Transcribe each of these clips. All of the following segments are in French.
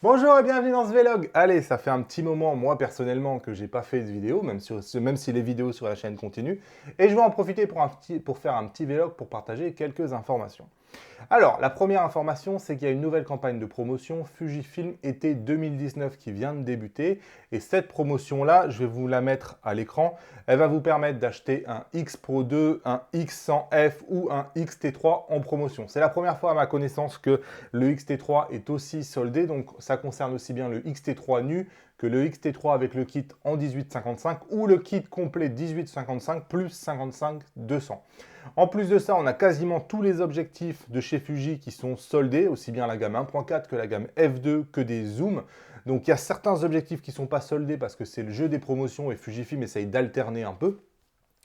Bonjour et bienvenue dans ce vlog. Allez, ça fait un petit moment, moi personnellement, que j'ai pas fait de vidéo, même si les vidéos sur la chaîne continuent. Et je vais en profiter pour faire un petit vlog pour partager quelques informations. Alors, la première information, c'est qu'il y a une nouvelle campagne de promotion Fujifilm été 2019 qui vient de débuter. Et cette promotion-là, je vais vous la mettre à l'écran. Elle va vous permettre d'acheter un X Pro 2, un X100F ou un X-T3 en promotion. C'est la première fois à ma connaissance que le X-T3 est aussi soldé. Donc, ça concerne aussi bien le X-T3 nu que le X-T3 avec le kit en 1855 ou le kit complet 1855 plus 55-200. En plus de ça, on a quasiment tous les objectifs de chez Fuji qui sont soldés, aussi bien la gamme 1.4 que la gamme f2 que des zooms. Donc il y a certains objectifs qui ne sont pas soldés parce que c'est le jeu des promotions et Fujifilm essaye d'alterner un peu.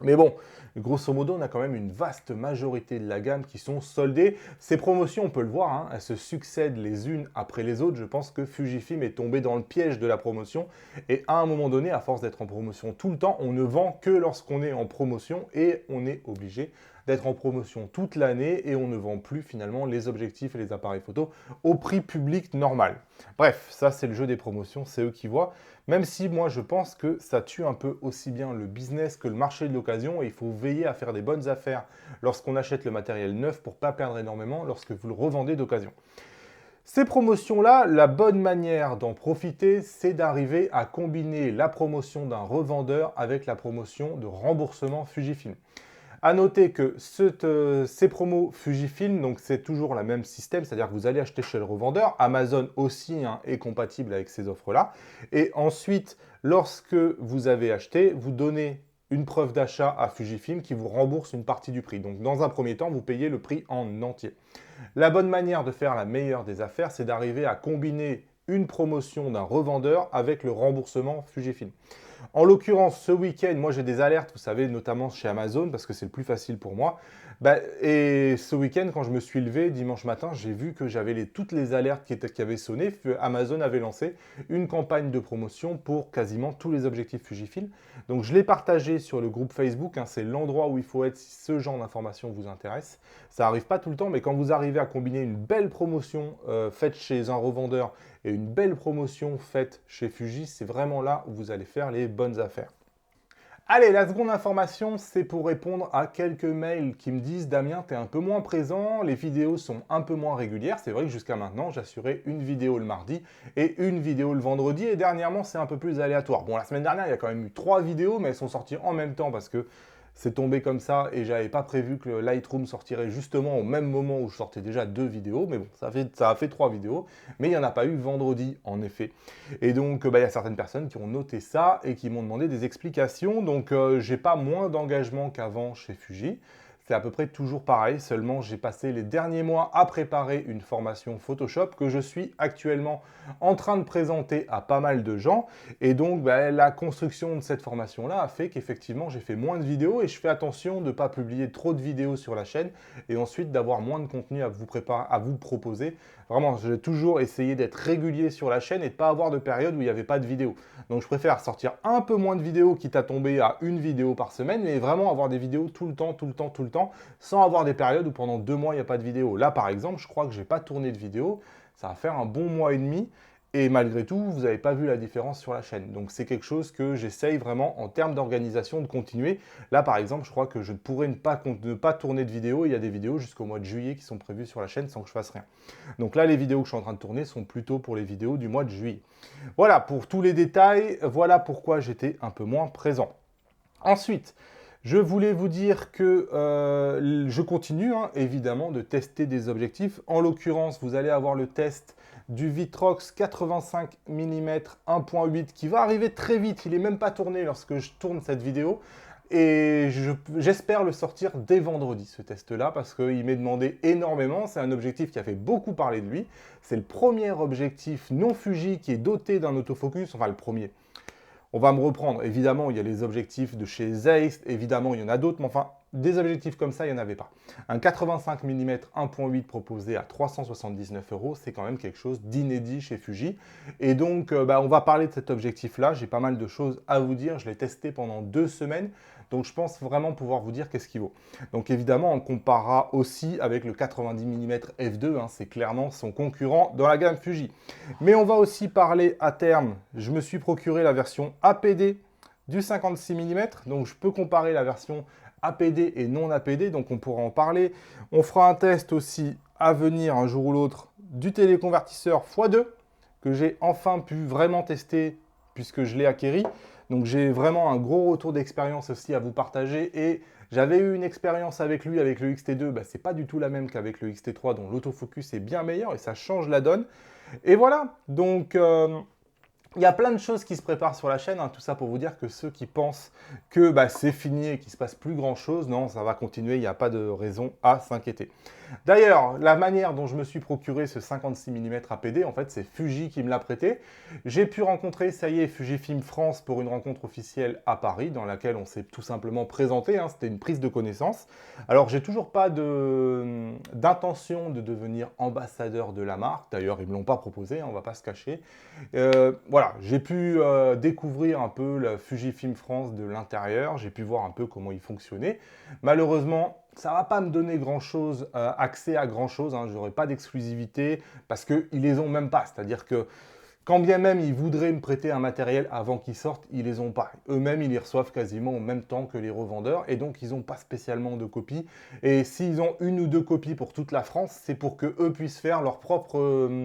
Mais bon, grosso modo, on a quand même une vaste majorité de la gamme qui sont soldées. Ces promotions, on peut le voir, hein, elles se succèdent les unes après les autres. Je pense que Fujifilm est tombé dans le piège de la promotion. Et à un moment donné, à force d'être en promotion tout le temps, on ne vend que lorsqu'on est en promotion et on est obligé d'être en promotion toute l'année et on ne vend plus finalement les objectifs et les appareils photo au prix public normal. Bref, ça c'est le jeu des promotions, c'est eux qui voient. Même si moi je pense que ça tue un peu aussi bien le business que le marché de l'occasion et il faut veiller à faire des bonnes affaires lorsqu'on achète le matériel neuf pour ne pas perdre énormément lorsque vous le revendez d'occasion. Ces promotions-là, la bonne manière d'en profiter, c'est d'arriver à combiner la promotion d'un revendeur avec la promotion de remboursement Fujifilm. À noter que ces promos Fujifilm, donc c'est toujours le même système, c'est-à-dire que vous allez acheter chez le revendeur. Amazon aussi hein, est compatible avec ces offres-là. Et ensuite, lorsque vous avez acheté, vous donnez une preuve d'achat à Fujifilm qui vous rembourse une partie du prix. Donc dans un premier temps, vous payez le prix en entier. La bonne manière de faire la meilleure des affaires, c'est d'arriver à combiner une promotion d'un revendeur avec le remboursement Fujifilm. En l'occurrence, ce week-end, moi j'ai des alertes, vous savez, notamment chez Amazon, parce que c'est le plus facile pour moi. Et ce week-end, quand je me suis levé dimanche matin, j'ai vu que j'avais toutes les alertes qui avaient sonné. Amazon avait lancé une campagne de promotion pour quasiment tous les objectifs Fujifilm. Donc je l'ai partagé sur le groupe Facebook, hein, c'est l'endroit où il faut être si ce genre d'informations vous intéresse. Ça n'arrive pas tout le temps, mais quand vous arrivez à combiner une belle promotion faite chez un revendeur et une belle promotion faite chez Fuji, c'est vraiment là où vous allez faire les bonnes affaires. Allez, la seconde information, c'est pour répondre à quelques mails qui me disent « Damien, tu es un peu moins présent, les vidéos sont un peu moins régulières. » C'est vrai que jusqu'à maintenant, j'assurais une vidéo le mardi et une vidéo le vendredi. Et dernièrement, c'est un peu plus aléatoire. Bon, la semaine dernière, il y a quand même eu 3 vidéos, mais elles sont sorties en même temps parce que c'est tombé comme ça et j'avais pas prévu que le Lightroom sortirait justement au même moment où je sortais déjà 2 vidéos. Mais bon, ça a fait 3 vidéos, mais il n'y en a pas eu vendredi en effet. Et donc, il y a certaines personnes qui ont noté ça et qui m'ont demandé des explications. Donc, j'ai pas moins d'engagement qu'avant chez Fuji. C'est à peu près toujours pareil, seulement j'ai passé les derniers mois à préparer une formation Photoshop que je suis actuellement en train de présenter à pas mal de gens. Et donc, la construction de cette formation-là a fait qu'effectivement, j'ai fait moins de vidéos et je fais attention de ne pas publier trop de vidéos sur la chaîne et ensuite d'avoir moins de contenu à vous proposer. Vraiment, j'ai toujours essayé d'être régulier sur la chaîne et de ne pas avoir de période où il n'y avait pas de vidéo. Donc, je préfère sortir un peu moins de vidéos, quitte à tomber à une vidéo par semaine, mais vraiment avoir des vidéos tout le temps, sans avoir des périodes où pendant 2 mois, il n'y a pas de vidéo. Là, par exemple, je crois que je n'ai pas tourné de vidéo. Ça va faire un bon mois et demi. Et malgré tout, vous n'avez pas vu la différence sur la chaîne. Donc c'est quelque chose que j'essaye vraiment en termes d'organisation de continuer. Là par exemple, je crois que je pourrais ne pas tourner de vidéos. Il y a des vidéos jusqu'au mois de juillet qui sont prévues sur la chaîne sans que je fasse rien. Donc là, les vidéos que je suis en train de tourner sont plutôt pour les vidéos du mois de juillet. Voilà pour tous les détails. Voilà pourquoi j'étais un peu moins présent. Ensuite, je voulais vous dire que je continue évidemment de tester des objectifs. En l'occurrence, vous allez avoir le test du Vitrox 85 mm 1.8 qui va arriver très vite. Il n'est même pas tourné lorsque je tourne cette vidéo. Et j'espère le sortir dès vendredi, ce test-là, parce qu'il m'est demandé énormément. C'est un objectif qui a fait beaucoup parler de lui. C'est le premier objectif non Fuji qui est doté d'un autofocus, enfin le premier. On va me reprendre. Évidemment, il y a les objectifs de chez Zeiss, évidemment, il y en a d'autres, mais enfin, des objectifs comme ça, il n'y en avait pas. Un 85 mm 1.8 proposé à 379 €, c'est quand même quelque chose d'inédit chez Fuji. Et donc, on va parler de cet objectif-là. J'ai pas mal de choses à vous dire. Je l'ai testé pendant 2 semaines. Donc, je pense vraiment pouvoir vous dire qu'est-ce qu'il vaut. Donc, évidemment, on comparera aussi avec le 90 mm f2. Hein, c'est clairement son concurrent dans la gamme Fuji. Mais on va aussi parler à terme. Je me suis procuré la version APD du 56 mm. Donc, je peux comparer la version APD et non APD. Donc, on pourra en parler. On fera un test aussi à venir un jour ou l'autre du téléconvertisseur x2 que j'ai enfin pu vraiment tester puisque je l'ai acquéri. Donc, j'ai vraiment un gros retour d'expérience aussi à vous partager. Et j'avais eu une expérience avec lui, avec le XT2. C'est pas du tout la même qu'avec le XT3 dont l'autofocus est bien meilleur et ça change la donne. Et voilà. Donc... il y a plein de choses qui se préparent sur la chaîne, hein, tout ça pour vous dire que ceux qui pensent que c'est fini et qu'il ne se passe plus grand-chose, non, ça va continuer, il n'y a pas de raison à s'inquiéter. D'ailleurs, la manière dont je me suis procuré ce 56 mm APD, en fait, c'est Fuji qui me l'a prêté. J'ai pu rencontrer, ça y est, Fujifilm France pour une rencontre officielle à Paris, dans laquelle on s'est tout simplement présenté, hein, c'était une prise de connaissance. Alors, j'ai toujours pas d'intention de devenir ambassadeur de la marque, d'ailleurs, ils ne me l'ont pas proposé, hein, on ne va pas se cacher. Voilà, j'ai pu découvrir un peu la Fujifilm France de l'intérieur, j'ai pu voir un peu comment il fonctionnait. Malheureusement, ça ne va pas me donner grand-chose, accès à grand-chose, hein, je n'aurai pas d'exclusivité parce qu'ils ne les ont même pas. C'est-à-dire que quand bien même ils voudraient me prêter un matériel avant qu'ils sortent, ils ne les ont pas. Eux-mêmes, ils les reçoivent quasiment en même temps que les revendeurs et donc ils n'ont pas spécialement de copies. Et s'ils ont 1 ou 2 copies pour toute la France, c'est pour qu'eux puissent faire leur propre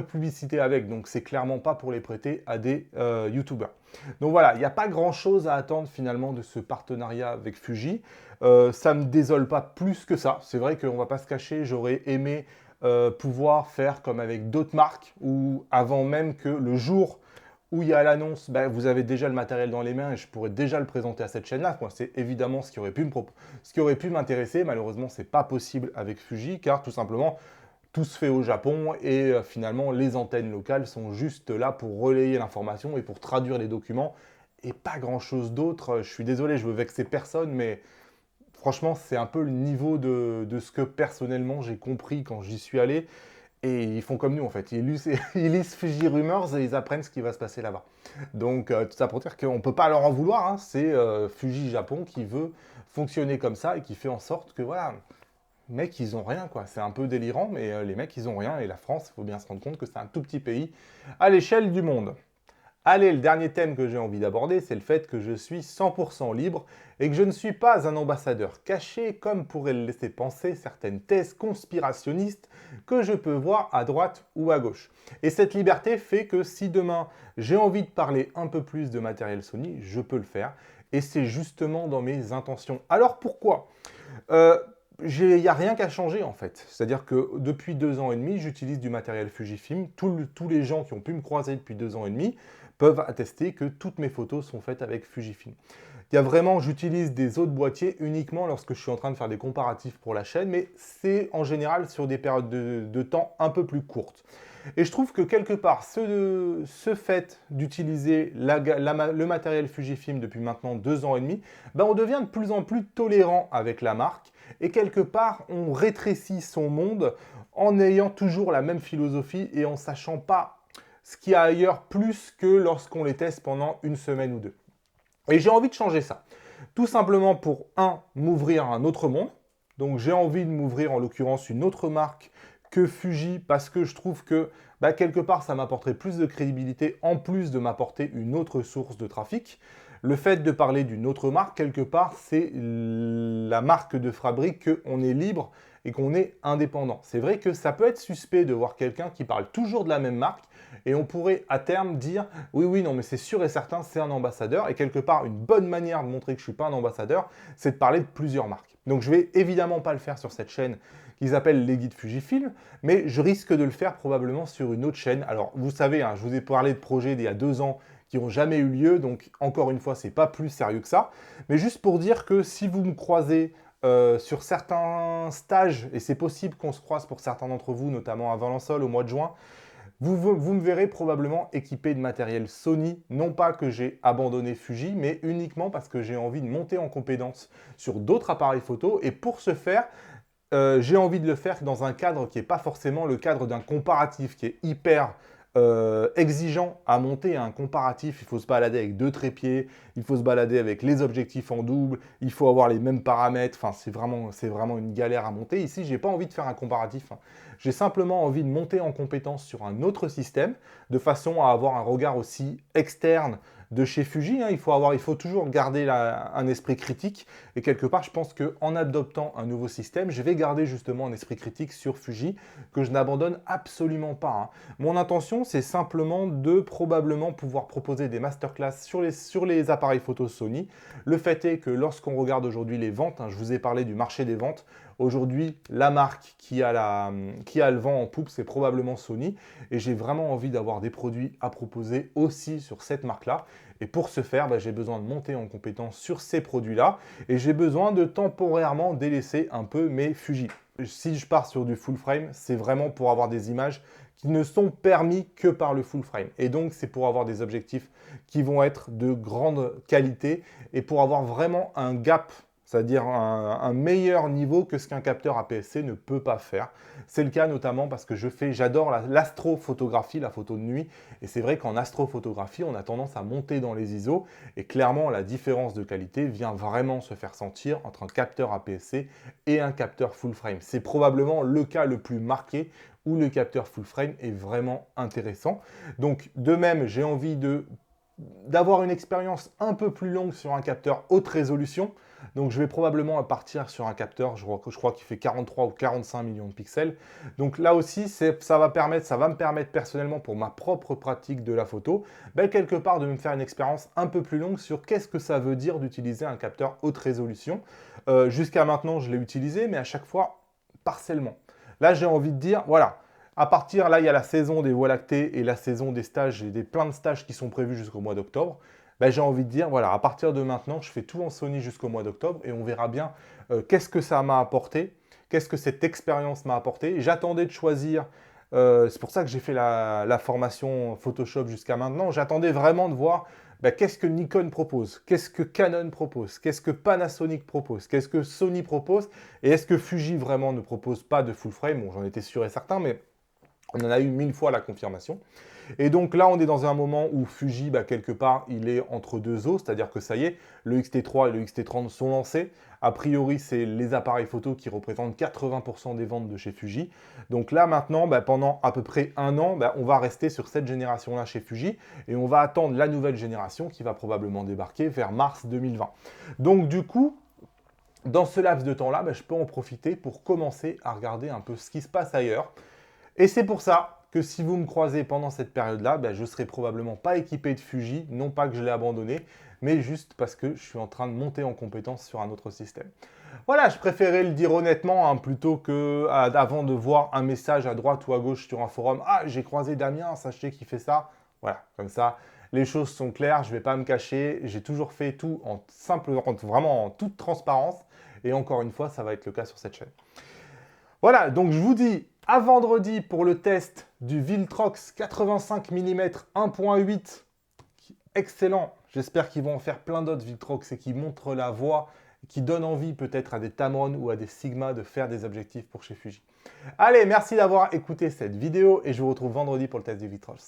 publicité avec, donc c'est clairement pas pour les prêter à des youtubeurs. Donc voilà, il n'y a pas grand chose à attendre finalement de ce partenariat avec Fuji. Ça ne me désole pas plus que ça. C'est vrai qu'on ne va pas se cacher, j'aurais aimé pouvoir faire comme avec d'autres marques, où avant même que le jour où il y a l'annonce, vous avez déjà le matériel dans les mains et je pourrais déjà le présenter à cette chaîne-là. C'est évidemment ce qui aurait pu m'intéresser. Malheureusement, ce n'est pas possible avec Fuji, car tout simplement, tout se fait au Japon et finalement les antennes locales sont juste là pour relayer l'information et pour traduire les documents et pas grand chose d'autre. Je suis désolé, je veux vexer personne, mais franchement c'est un peu le niveau de ce que personnellement j'ai compris quand j'y suis allé. Et ils font comme nous en fait, ils lisent Fuji Rumors et ils apprennent ce qui va se passer là-bas. Donc tout ça pour dire qu'on ne peut pas leur en vouloir, hein. C'est Fuji Japon qui veut fonctionner comme ça et qui fait en sorte que voilà... Mecs, ils ont rien, quoi. C'est un peu délirant, mais les mecs, ils ont rien. Et la France, il faut bien se rendre compte que c'est un tout petit pays à l'échelle du monde. Allez, le dernier thème que j'ai envie d'aborder, c'est le fait que je suis 100% libre et que je ne suis pas un ambassadeur caché, comme pourraient le laisser penser certaines thèses conspirationnistes que je peux voir à droite ou à gauche. Et cette liberté fait que si demain, j'ai envie de parler un peu plus de matériel Sony, je peux le faire. Et c'est justement dans mes intentions. Alors pourquoi il n'y a rien qu'à changer en fait. C'est-à-dire que depuis 2 ans et demi, j'utilise du matériel Fujifilm. Tous les gens qui ont pu me croiser depuis 2 ans et demi peuvent attester que toutes mes photos sont faites avec Fujifilm. J'utilise des autres boîtiers uniquement lorsque je suis en train de faire des comparatifs pour la chaîne, mais c'est en général sur des périodes de temps un peu plus courtes. Et je trouve que quelque part, ce fait d'utiliser le matériel Fujifilm depuis maintenant 2 ans et demi, on devient de plus en plus tolérant avec la marque. Et quelque part, on rétrécit son monde en ayant toujours la même philosophie et en sachant pas ce qu'il y a ailleurs plus que lorsqu'on les teste pendant 1 semaine ou 2. Et j'ai envie de changer ça. Tout simplement pour, m'ouvrir à un autre monde. Donc j'ai envie de m'ouvrir en l'occurrence une autre marque que Fuji parce que je trouve que quelque part ça m'apporterait plus de crédibilité en plus de m'apporter une autre source de trafic. Le fait de parler d'une autre marque, quelque part, c'est la marque de fabrique qu'on est libre et qu'on est indépendant. C'est vrai que ça peut être suspect de voir quelqu'un qui parle toujours de la même marque et on pourrait à terme dire « oui, non, mais c'est sûr et certain, c'est un ambassadeur » et quelque part, une bonne manière de montrer que je ne suis pas un ambassadeur, c'est de parler de plusieurs marques. Donc je ne vais évidemment pas le faire sur cette chaîne qu'ils appellent les guides Fujifilm, mais je risque de le faire probablement sur une autre chaîne. Alors vous savez, je vous ai parlé de projets d'il y a 2 ans qui n'ont jamais eu lieu, donc encore une fois, c'est pas plus sérieux que ça. Mais juste pour dire que si vous me croisez sur certains stages, et c'est possible qu'on se croise pour certains d'entre vous, notamment à Valensole au mois de juin, Vous me verrez probablement équipé de matériel Sony, non pas que j'ai abandonné Fuji, mais uniquement parce que j'ai envie de monter en compétence sur d'autres appareils photo. Et pour ce faire, j'ai envie de le faire dans un cadre qui n'est pas forcément le cadre d'un comparatif, qui est hyper exigeant à monter un comparatif. Il faut se balader avec 2 trépieds, il faut se balader avec les objectifs en double, il faut avoir les mêmes paramètres. Enfin, c'est vraiment une galère à monter. Ici, je n'ai pas envie de faire un comparatif. J'ai simplement envie de monter en compétence sur un autre système, de façon à avoir un regard aussi externe de chez Fuji. Il faut toujours garder un esprit critique. Et quelque part, je pense qu'en adoptant un nouveau système, je vais garder justement un esprit critique sur Fuji que je n'abandonne absolument pas. Mon intention, c'est simplement de probablement pouvoir proposer des masterclass sur les appareils photo Sony. Le fait est que lorsqu'on regarde aujourd'hui les ventes, je vous ai parlé du marché des ventes, aujourd'hui, la marque qui a le vent en poupe, c'est probablement Sony. Et j'ai vraiment envie d'avoir des produits à proposer aussi sur cette marque-là. Et pour ce faire, j'ai besoin de monter en compétence sur ces produits-là. Et j'ai besoin de temporairement délaisser un peu mes Fuji. Si je pars sur du full frame, c'est vraiment pour avoir des images qui ne sont permis que par le full frame. Et donc, c'est pour avoir des objectifs qui vont être de grande qualité et pour avoir vraiment un gap, c'est-à-dire un meilleur niveau que ce qu'un capteur APS-C ne peut pas faire. C'est le cas notamment parce que j'adore l'astrophotographie, la photo de nuit. Et c'est vrai qu'en astrophotographie, on a tendance à monter dans les ISO. Et clairement, la différence de qualité vient vraiment se faire sentir entre un capteur APS-C et un capteur full frame. C'est probablement le cas le plus marqué où le capteur full frame est vraiment intéressant. Donc, de même, j'ai envie d'avoir une expérience un peu plus longue sur un capteur haute résolution. Donc je vais probablement partir sur un capteur, je crois qu'il fait 43 ou 45 millions de pixels. Donc là aussi, ça va me permettre personnellement pour ma propre pratique de la photo, quelque part de me faire une expérience un peu plus longue sur qu'est-ce que ça veut dire d'utiliser un capteur haute résolution. Jusqu'à maintenant, je l'ai utilisé, mais à chaque fois, partiellement. Là, j'ai envie de dire, voilà, à partir, là, il y a la saison des Voies lactées et la saison des stages, et plein de stages qui sont prévus jusqu'au mois d'octobre. J'ai envie de dire, voilà, à partir de maintenant, je fais tout en Sony jusqu'au mois d'octobre et on verra bien qu'est-ce que ça m'a apporté, qu'est-ce que cette expérience m'a apporté. J'attendais de choisir, c'est pour ça que j'ai fait la formation Photoshop jusqu'à maintenant, j'attendais vraiment de voir qu'est-ce que Nikon propose, qu'est-ce que Canon propose, qu'est-ce que Panasonic propose, qu'est-ce que Sony propose, et est-ce que Fuji vraiment ne propose pas de full frame. Bon, j'en étais sûr et certain, mais on en a eu 1000 fois la confirmation. Et donc là, on est dans un moment où Fuji, quelque part, il est entre deux eaux, c'est-à-dire que ça y est, le X-T3 et le X-T30 sont lancés. A priori, c'est les appareils photo qui représentent 80% des ventes de chez Fuji. Donc là, maintenant, pendant à peu près un an, on va rester sur cette génération-là chez Fuji et on va attendre la nouvelle génération qui va probablement débarquer vers mars 2020. Donc du coup, dans ce laps de temps-là, je peux en profiter pour commencer à regarder un peu ce qui se passe ailleurs. Et c'est pour ça que si vous me croisez pendant cette période-là, je ne serai probablement pas équipé de Fuji, non pas que je l'ai abandonné, mais juste parce que je suis en train de monter en compétence sur un autre système. Voilà, je préférais le dire honnêtement, plutôt que avant de voir un message à droite ou à gauche sur un forum. Ah, j'ai croisé Damien, sachez qu'il fait ça. Voilà, comme ça, les choses sont claires, je ne vais pas me cacher. J'ai toujours fait tout vraiment en toute transparence. Et encore une fois, ça va être le cas sur cette chaîne. Voilà, donc je vous dis à vendredi pour le test du Viltrox 85 mm 1.8. Excellent. J'espère qu'ils vont en faire plein d'autres Viltrox et qui montrent la voie, qui donnent envie peut-être à des Tamron ou à des Sigma de faire des objectifs pour chez Fuji. Allez, merci d'avoir écouté cette vidéo et je vous retrouve vendredi pour le test du Viltrox.